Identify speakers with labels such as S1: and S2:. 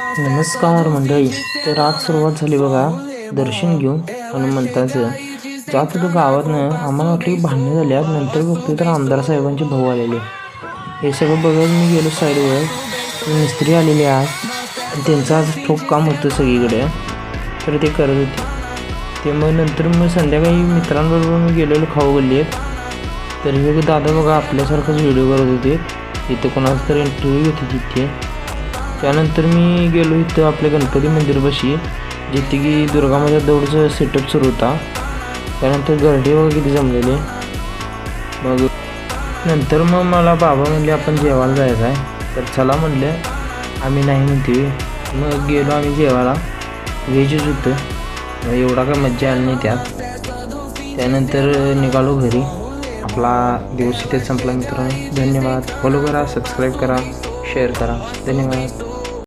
S1: नमस्कार मंडळी. तर आज सुरुवात झाली बघा दर्शन घेऊन हनुमंताचं. जात होतो गावातनं, आम्हाला वाटलं की भांडणं झाल्यात. नंतर बघतो तर आमदार साहेबांचे भाऊ आलेले. हे सगळं बघत मी गेलो साईडवर. मिस्त्री आलेले आज, त्यांचं आज ठोक काम होतं सगळीकडे, तर ते करत होते. ते मग नंतर मग संध्याकाळी मित्रांबरोबर मी गेलेलो खाऊ गल्लीत. तर हे दादा बघा आपल्यासारखंच व्हिडिओ करत होते. इथं कोणाचा तरी इंटरव्ह्यू घेत होती तिथे. त्यानंतर मी गेलो इथं आपल्या गणपती मंदिरपाशी, जिथे की दुर्गामाता दौडचं सेटअप सुरू होता. त्यानंतर गर्दी वगैरे किती जमलेले. मग नंतर मग मला बाबा म्हणले आपण जेवायला जायचं आहे. तर चला म्हणलं, आम्ही नाही म्हणते. मग गेलो आम्ही जेवायला. व्हेजच होतं. मग एवढा काय मज्जा आली नाही त्यात. त्यानंतर निघालो घरी. आपला दिवस इथे संपला मित्रांनो. धन्यवाद. फॉलो करा, सबस्क्राईब करा, शेअर करा. धन्यवाद.